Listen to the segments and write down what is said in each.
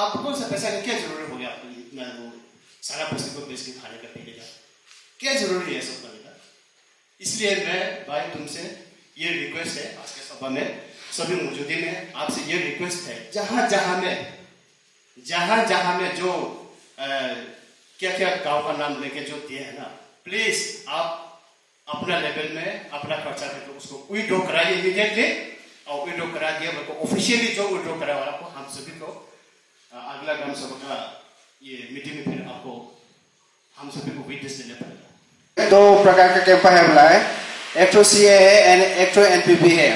आपको से पैसा क्या जरूरत हो गया? आपको इतना वो सारा पैसे को बेच के खाने का पीने का क्या जरूरी है सब करने का? इसलिए मैं भाई तुमसे ये रिक्वेस्ट है आज के सभा में सभी मौजूदीन है, आपसे ये रिक्वेस्ट है, जहां जहां में जो क्या क्या गांव का नाम लेके जो दिए है ना, प्लीज आप अपना लेवल में अपना खर्चा करके उसको विड्रॉ कराइए इमीडिएटली, और विड्रॉ करा दिया मेरे ऑफिशियली जो विड्रॉ करा वाला को हम सभी को अगला ग्राम सभा का ये मीटिंग में फिर आपको हम सभी को विटनेस देना पड़ेगा। दो प्रकार का कैंप है बोला है, एक तो सीए है एक तो एनपीपी है।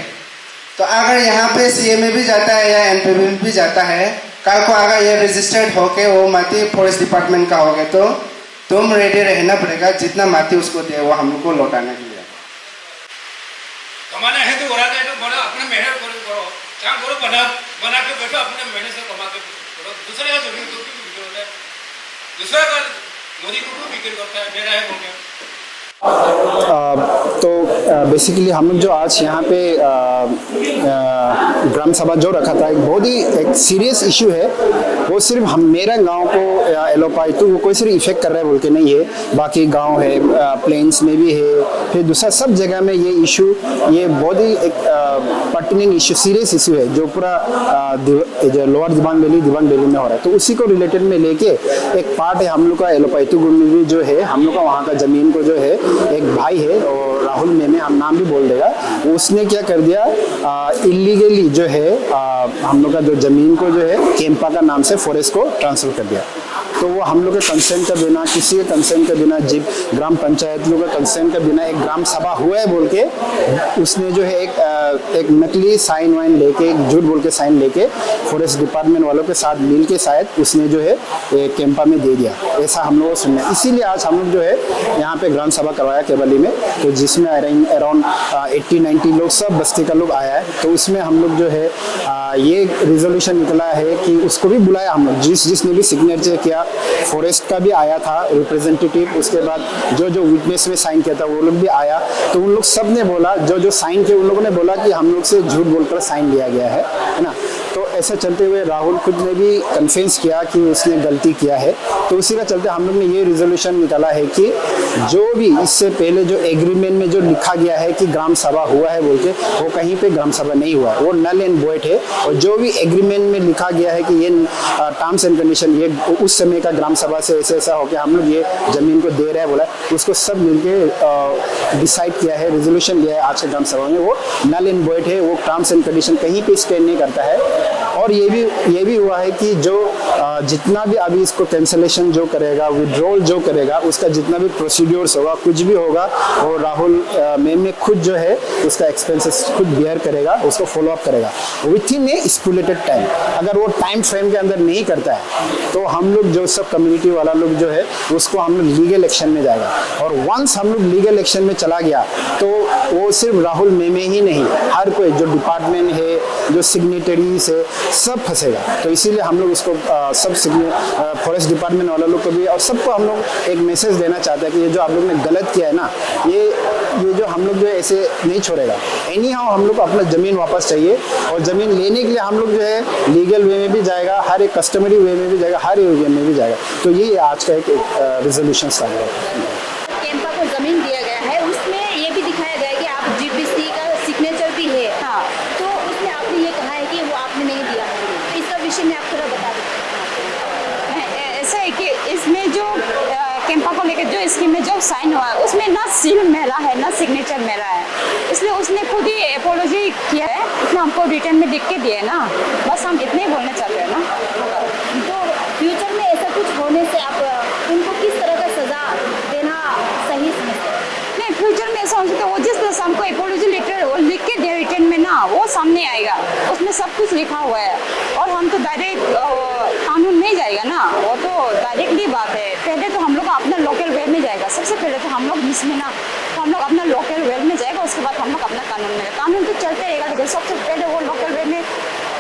तो अगर यहाँ पे सीए में भी जाता है या एनपीपी में भी जाता है, कल को अगर ये रजिस्टर्ड होके वो माटी फॉरेस्ट डिपार्टमेंट का हो गया तो तुम रेडी रहना पड़ेगा, जितना माटी उसको दे वो हम लोग को लौटाने के लिए। कमाना है तो बड़ा बड़ा अपने मेहनत करो, काम करो, बना के बैठो, अपने मेहनत से कमा के करो। दूसरे का जमीन को भी बिक्री होता है, दूसरा का मोदी को भी बिक्री करता है, मेरा है बोल के। तो बेसिकली हम लोग जो आज यहाँ पे ग्राम सभा जो रखा था, एक बहुत ही एक सीरियस इशू है। वो सिर्फ हम मेरा गांव को या एलोपाइतू को कोई सिर्फ इफेक्ट कर रहा है बोल के नहीं है, बाकी गांव है, प्लेन्स में भी है, फिर दूसरा सब जगह में ये इशू, ये बहुत ही एक पर्टिनेंट इशू, सीरियस इशू है जो पूरा जो लोअर दिबांग वैली में हो रहा है। तो उसी को रिलेटेड में लेके एक पार्ट है हम लोग का एलोपाइतू में भी जो है, हम लोग का वहाँ का जमीन को जो है एक भाई है और राहुल मेमे, हम नाम भी बोल देगा, उसने क्या कर दिया इलीगली जो है हम लोग का जो जमीन को जो है केम्पा का नाम से फॉरेस्ट को ट्रांसफर कर दिया। तो वो हम लोग के कंसेंट के बिना, किसी के कंसेंट के बिना, जिप ग्राम पंचायत लोग के कंसेंट के बिना एक ग्राम सभा हुआ है बोल के उसने जो है एक नकली साइन वाइन लेके, एक झूठ बोल के साइन लेके फॉरेस्ट डिपार्टमेंट वालों के साथ मिल के शायद उसने जो है कैंपा में दे दिया, ऐसा हम लोग को सुनना है। इसीलिए आज हम लोग जो है यहाँ पे ग्राम सभा करवाया केवली में, तो जिसमें अराउंड 80-90 लोग सब बस्ती का लोग आया है। तो उसमें हम लोग जो है ये रिजोल्यूशन निकला है कि उसको भी बुलाया हम लोग, जिसने भी सिग्नेचर किया, फॉरेस्ट का भी आया था रिप्रेजेंटेटिव, उसके बाद जो विटनेस में साइन किया था वो लोग भी आया। तो उन लोग सब ने बोला, जो साइन किया उन लोगों ने बोला कि हम लोग से झूठ बोलकर साइन लिया गया है ना। तो ऐसे चलते हुए राहुल खुद ने भी कन्फेंस किया कि उसने गलती किया है। तो उसी का चलते हम लोग ने ये रिजोल्यूशन निकाला है कि जो भी इससे पहले जो एग्रीमेंट में जो लिखा गया है कि ग्राम सभा हुआ है बोल के, वो कहीं पे ग्राम सभा नहीं हुआ है, वो नल एंड वॉइड है। और जो भी एग्रीमेंट में लिखा गया है कि ये टर्म्स एंड कंडीशन, ये उस समय का ग्राम सभा से ऐसा होकर हम लोग ये जमीन को दे रहे हैं बोला, उसको सब मिलके डिसाइड किया है, रिजोल्यूशन लिया है आज के ग्राम सभा में, वो नल एंड वॉइड है, वो टर्म्स एंड कंडीशन कहीं पे स्टैंड नहीं करता है। और ये भी हुआ है कि जो जितना भी अभी इसको कैंसलेशन जो करेगा, विड्रॉल जो करेगा, उसका जितना भी प्रोसीड्योर्स होगा, कुछ भी होगा, और राहुल मैम खुद जो है उसका एक्सपेंसेस खुद बियर करेगा, उसको फॉलो अप करेगा with in A stipulated time. अगर वो टाइम फ्रेम के अंदर नहीं करता है तो हम लोग जो सब कम्युनिटी वाला लोग जो है उसको हम लोग लीगल एक्शन में जाएगा। और वंस हम लोग लीगल एक्शन में चला गया तो वो सिर्फ राहुल मेमे ही नहीं, हर कोई जो डिपार्टमेंट है, जो सिग्नेटरीज है, सब फंसेगा। तो इसीलिए हम लोग उसको सब फॉरेस्ट डिपार्टमेंट वाले लोग को भी और सबको हम लोग एक मैसेज देना चाहते हैं कि ये जो आप लोग ने गलत किया है ना, ये जो हम लोग जो है ऐसे नहीं छोड़ेगा। एनी हाउ हम लोग को अपना ज़मीन वापस चाहिए, और ज़मीन लेने के लिए हम लोग जो है लीगल वे में भी जाएगा, हर एक कस्टमरी वे में भी जाएगा, हर एक वे में भी जाएगा। तो ये आज का एक रिजोल्यूशन था। कैंपा को ज़मीन दिया गया है, उसमें ये भी दिखाया गया है कि आप जीपीसी का सिग्नेचर भी है। हाँ, तो उसमें आपने ये कहा है कि वो आपने नहीं दिया। तो इसका विषय में आप थोड़ा बता दें। ऐसा है कि इसमें जो कैंपा को लेकर जो स्कीम में जो साइन हुआ है उसमें ना सील मेरा है ना सिग्नेचर मेरा है, इसलिए उसने खुद ही एपोलॉजी किया है, इतना हमको रिटर्न में लिख के दिया है ना। बस हम इतने ही बोलना चाहते हैं ना। तो फ्यूचर में ऐसा कुछ होने से आप उनको किस तरह का सजा देना सही समझते हैं? नहीं, फ्यूचर में ऐसा हो सकता है वो जिस तरह से हमको एपोलॉजी लेटर वो लिख के दिया रिटर्न में ना, वो सामने आएगा, उसमें सब कुछ लिखा हुआ है। और हम तो डायरेक्ट कानून नहीं जाएगा ना, वो तो डायरेक्टली बात है। पहले तो हम लोग अपना लोकल वे में जाएगा, सबसे पहले तो हम लोग इसमें ना, तो हम लोग अपना लोकल वे में जाएगा, उसके बाद हम लोग अपना कानून में। कानून तो चलते रहेगा, लेकिन सबसे पहले वो लोकल वे में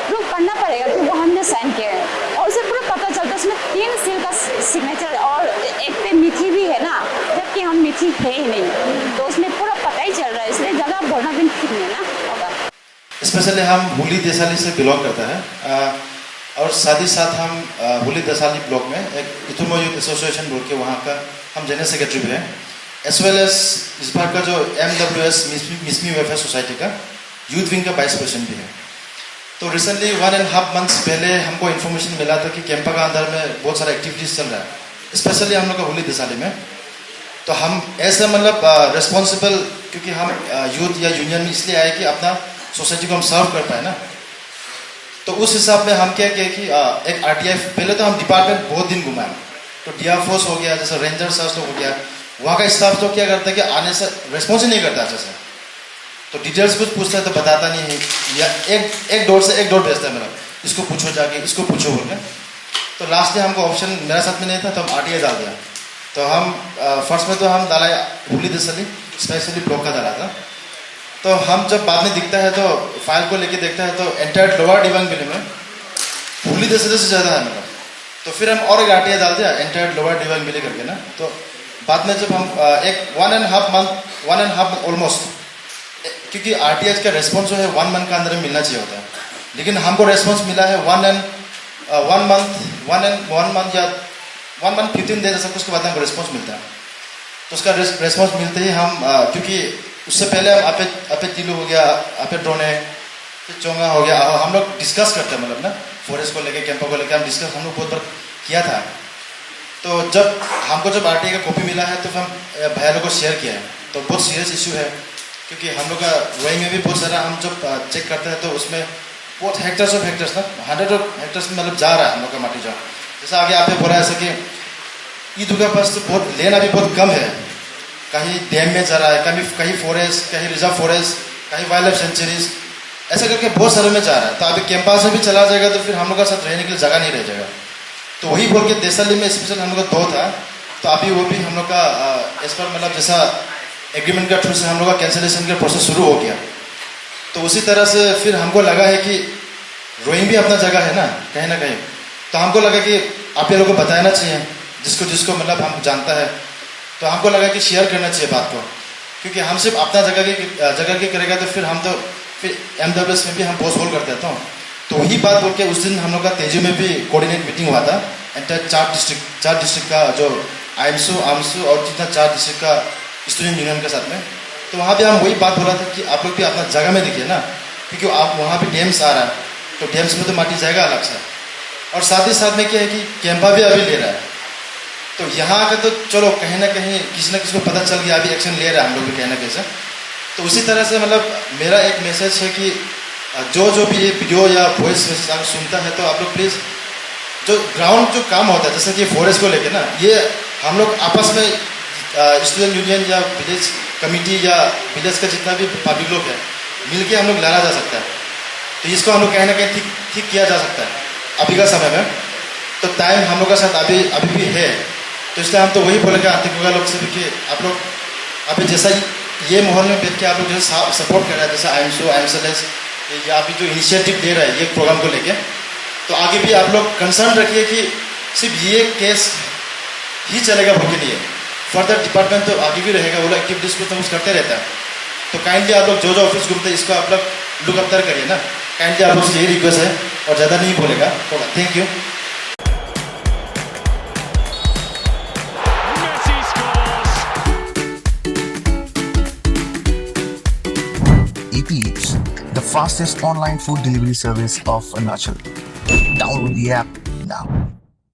प्रूव करना पड़ेगा कि वो हमने साइन किया है। और उसे पूरा पता चलता है उसमें 3 सील का सिग्नेचर, और एक पे मिथी भी है ना, जबकि हम मिथी है ही नहीं, तो उसमें पूरा पता ही चल रहा है। इसलिए ज़्यादा बोलना भी ठीक नहीं ना होगा। स्पेशली हम हुली देसाली से बिलोंग करता है। और साथ ही साथ हम हुली दसाली ब्लॉक में एक इथुमो यूथ एसोसिएशन बोल के वहाँ का हम जनरल सेक्रेटरी भी हैं, एज वेल एज इस बार का जो MWS मिसमी वेलफेयर सोसाइटी का यूथ विंग का वाइस प्रेसिडेंट भी है। तो रिसेंटली 1.5 मंथ्स पहले हमको इन्फॉर्मेशन मिला था कि कैंपा का अंदर में बहुत सारा एक्टिविटीज चल रहा है, स्पेशली हम लोग का हुली दसाली में। तो हम ऐसा मतलब रिस्पॉन्सिबल, क्योंकि हम यूथ या यूनियन में इसलिए आए कि अपना सोसाइटी को हम सर्व कर पाए ना। तो उस हिसाब में हम क्या किया कि एक RTI, पहले तो हम डिपार्टमेंट बहुत दिन घुमाए, तो DIA फोर्स हो गया, जैसे रेंजर सर्च हो गया, वहाँ का स्टाफ तो क्या करता है कि आने से रिस्पॉन्स ही नहीं करता अच्छे से। तो डिटेल्स कुछ पूछता है तो बताता नहीं है, या एक डोर से एक डोर भेजता है, मेरा इसको पूछो जाके, इसको पूछो बोल के। तो लास्ट में हमको ऑप्शन मेरा साथ में नहीं था, तो हम RTI डाल दिया। तो हम फर्स्ट में तो हम डाला हुली दसाली स्पेशली ब्लॉक का डाला था। तो हम जब बाद में दिखता है तो फाइल को लेके देखता है तो एंटायर लोअर डिवांग बिल में हुली दसाली से ज़्यादा है मतलब। तो फिर हम और एक RTI डाल दिया एंटायर लोअर डिवांग बिल करके ना। तो बाद में जब हम एक 1.5 मंथ ऑलमोस्ट, क्योंकि RTI का रेस्पॉन्स जो है 1 मंथ का अंदर में मिलना चाहिए होता है, लेकिन हमको रेस्पॉन्स मिला है 1 मंथ या 1 मंथ 15 डेज ऐसा कुछ के बाद हमको रेस्पॉन्स मिलता है। तो उसका रेस्पॉन्स मिलते ही हम क्योंकि उससे पहले हम आपे तिलू हो गया, आपे ड्रोने, फिर चोंगा हो गया, हम लोग डिस्कस करते हैं मतलब ना, फॉरेस्ट को लेके, कैंपा को लेके हम डिस्कस हम लोग बहुत बार किया था। तो जब हमको RTI का कॉपी मिला है तो फिर हम भैया लोग को शेयर किया है। तो बहुत सीरियस इशू है, क्योंकि हम लोग का रोइंग में भी बहुत सारा हम जब चेक करते हैं तो उसमें बहुत हेक्टर्स ऑफ हेक्टर्स ना, 100 ऑफ हेक्टर्स में मतलब जा रहा है हम लोग का माटी। जो जैसा आगे आपने बोला ऐसा कि ईद का पास तो बहुत लेन अभी बहुत कम है, कहीं डैम में जा रहा है, कहीं फॉरेस्ट, कहीं रिजर्व फॉरेस्ट, कहीं वाइल्ड लाइफ सेंचुरीज, ऐसा करके बहुत सारे में जा रहा है। तो अभी कैंपा से भी चला जाएगा तो फिर हम लोग का साथ रहने के लिए जगह नहीं रह जाएगा। तो वही बोल के देसाली में स्पेशल हम लोग का 2 था, तो अभी वो भी हम लोग का इस पर मतलब जैसा एग्रीमेंट का थ्रू से हम लोग का कैंसिलेशन का प्रोसेस शुरू हो गया। तो उसी तरह से फिर हमको लगा है कि रोइंग भी अपना जगह है ना कहीं ना कहीं। तो हमको लगा कि आप ये लोगों को बताना चाहिए, जिसको मतलब हम जानता है, तो हमको लगा कि शेयर करना चाहिए बात को, क्योंकि हम सिर्फ अपना जगह के करेगा तो फिर MWS में भी हम पोस्टपोन कर देता हूँ। तो वही बात बोल के उस दिन हम लोग का तेजू में भी कोऑर्डिनेट मीटिंग हुआ था, एंटायर 4 डिस्ट्रिक्ट का जो आमसू और जितना 4 डिस्ट्रिक्ट का स्टूडेंट यूनियन के साथ में। तो वहाँ भी हम वही बात बोला था कि आप लोग भी अपना जगह में देखिए ना, क्योंकि आप वहाँ भी डैम्स आ रहा है, तो डैम्स में तो माटी जाएगा अलग से। और साथ ही साथ में क्या है कि कैंपा भी अभी ले रहा है, तो यहाँ आकर तो चलो कहीं ना कहीं किसी न किसी को पता चल गया, अभी एक्शन ले रहा है हम लोग भी कहीं ना कहीं से। तो उसी तरह से मतलब मेरा एक मैसेज है कि जो भी ये वीडियो या वॉइस मैसेज आप सुनता है, तो आप लोग प्लीज़ जो ग्राउंड जो काम होता है, जैसे कि फॉरेस्ट को लेके ना, ये हम लोग आपस में स्टूडेंट यूनियन या विलेज कमेटी या विलेज का जितना भी पब्लिक लोग है मिल के हम लोग लाना जा सकता है। तो इसको हम लोग कहीं ना कहीं ठीक किया जा सकता है अभी का समय में। तो टाइम हम लोग का साथ अभी भी है, तो इसलिए हम तो वही बोलेंगे आंतरिक लोग से भी कि आप लोग अभी जैसा ये माहौल में बैठ के आप लोग जैसे सपोर्ट कर रहे हैं, जैसे IMSO या अभी जो इनिशिएटिव ले रहा है ये प्रोग्राम को लेके, तो आगे भी आप लोग कंसर्न रखिए कि सिर्फ ये केस ही चलेगा बोल के लिए, फर्दर डिपार्टमेंट तो आगे भी रहेगा, वो लोग एक्टिविटीज़ को तो कुछ करते रहता है। तो काइंडली आप लोग जो ऑफिस घूमते हैं इसको आप लोग लुक अप करिए ना, काइंडली आप लोग से यही रिक्वेस्ट है, और ज़्यादा नहीं बोलेगा थोड़ा। Thank you. Eats, the fastest online food delivery service of Arunachal. Download the app